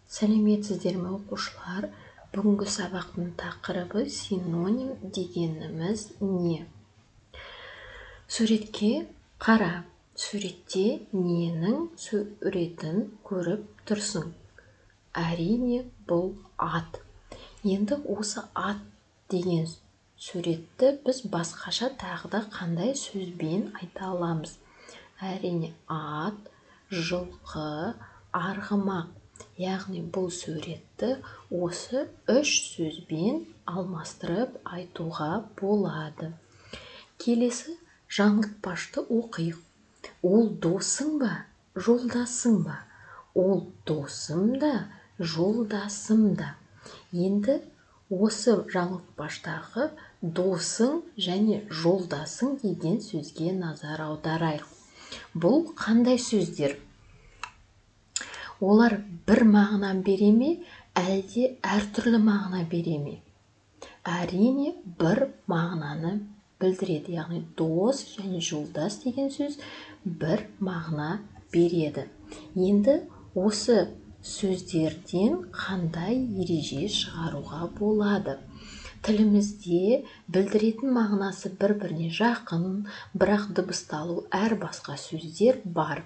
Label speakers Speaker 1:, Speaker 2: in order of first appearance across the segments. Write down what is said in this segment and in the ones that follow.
Speaker 1: Сәлеметсіздер ме оқушылар? Бүгінгі сабақтың тақырыбы синоним дегеніміз не? Суретке қара. Суретте ненің суретін көріп тұрсың? Әрине, бұл ат. Енді осы ат деген суретті біз басқаша тағы да қандай сөзбен айта аламыз? Әрине, ат, жылқы, арғымақ. Яғни бұл суретті осы үш сөзбен алмастырып айтуға болады. Келесі жаңылтпашты оқиық. Ол досың ба, жолдасың ба? Ол досым да, жолдасым да. Енді осы жаңылтпаштағы досың және жолдасың деген сөзге назар аударайық. Бұл қандай сөздер? Олар бір мағына бере ме, әлде әртүрлі мағына бере ме? Әрине, бір мағынаны білдіреді. Яғни дос және жолдас деген сөз бір мағына береді. Енді осы сөздерден қандай ереже шығаруға болады? Тілімізде білдіретін мағынасы бір-біріне жақын, бірақ дыбысталу әр басқа сөздер бар.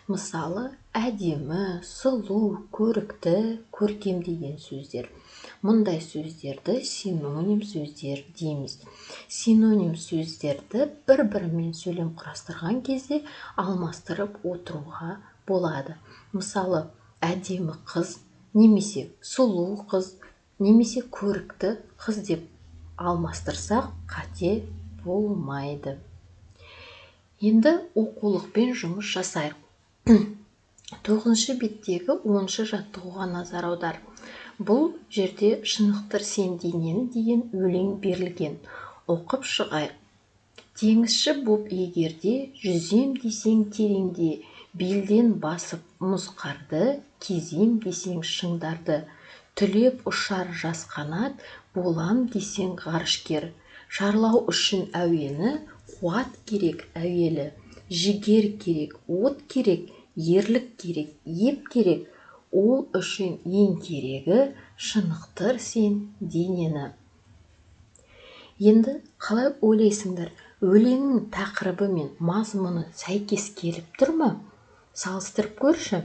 Speaker 1: Мысалы, әдемі, сұлу, көрікті, көркем деген сөздер. Мұндай сөздерді синоним сөздер дейміз. Синоним сөздерді бір-бірімен сөйлем құрастырған кезде алмастырып отыруға болады. Мысалы, әдемі қыз, немесе сұлу қыз, немесе көрікті қыз деп алмастырсақ қате болмайды. Енді оқулықпен жұмыс жасайық. 9-шы беттегі 10-шы жаттығуға назар аудар. Бұл жерде шынықтыр сен денені деген өлең берілген. Оқып шығайық. Теңізші боп егерде, жүзем десең тереңде, белден басып мұз қарды, кезем десең шыңдарды, түлеп ұшар жас қанат, болам десең ғарышкер. Шарлау үшін әуені, қуат керек әуелі, жігер керек, от керек, ерлік керек, еп керек, ол үшін ең керегі шынықтыр сен денені. Енді қалай ойлайсыңдар? Өлеңнің тақырыбы мен мазмұны сәйкес келіп тұр ма? Салыстырып көрші.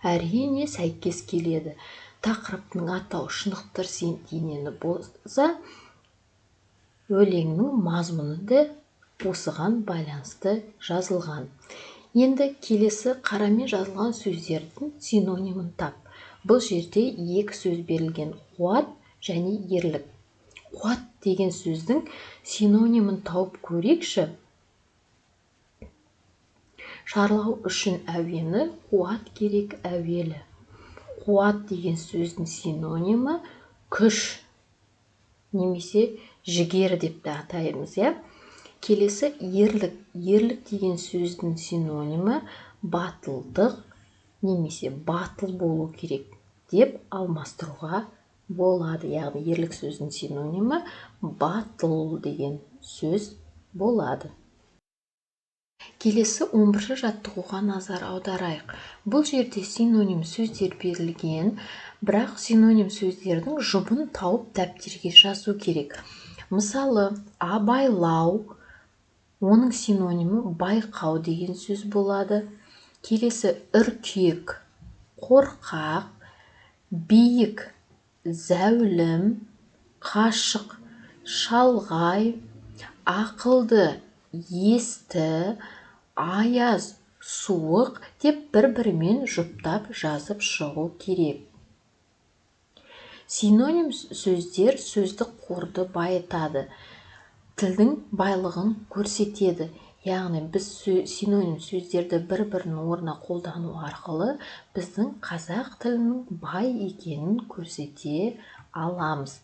Speaker 1: Әрине, сәйкес келеді. Тақырыптың атауы шынықтыр сен денені болса, өлеңнің мазмұны да осыған байланысты жазылған. Енді келесі қарамен жазылған сөздердің синонимін тап. Бұл жерде екі сөз берілген: қуат және ерлік. Қуат деген сөздің синонимін тауып көрейікші. Шарлау үшін әуені, қуат керек әуелі. Қуат деген сөздің синонимі күш, немесе жігер деп те атаймыз. Келесі ерлік. Ерлік деген сөздің синонимі батылдық, немесе батыл болу керек деп алмастыруға болады. Яғни ерлік сөздің синонимі батыл деген сөз болады. Келесі 11-ші жаттығуға назар аударайық. Бұл жерде синоним сөздер берілген, бірақ синоним сөздердің жұбын тауып дәптерге жазу керек. Мысалы, абайлау, оның синонимі байқау деген сөз болады. Келесі үркек, қорқақ, биік, зәулім, қашық, шалғай, ақылды, есті, аяз, суық деп бір-бірімен жұптап жазып шығу керек. Синоним сөздер сөздік қорды байытады, тілдің байлығын көрсетеді. Яғни біз синоним сөздерді бір-бірінің орнына қолдану арқылы біздің қазақ тілінің бай екенін көрсете аламыз.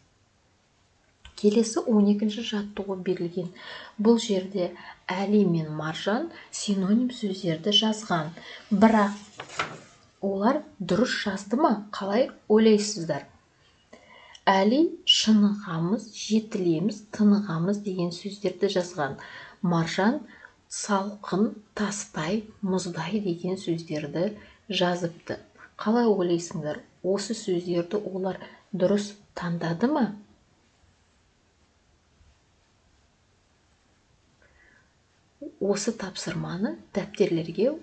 Speaker 1: Келесі 12-ші жаттығу берілген. Бұл жерде Әли мен Маржан синоним сөздерді жазған. Бірақ олар дұрыс жазды ма? Қалай ойлайсыздар? Әли шынығамыз, жетілеміз, тынығамыз деген сөздерді жазған. Маржан салқын, тастай, мұздай деген сөздерді жазыпты. Қалай ойлайсыңдар, осы сөздерді олар дұрыс таңдады ма? Осы тапсырманы дәптерлерге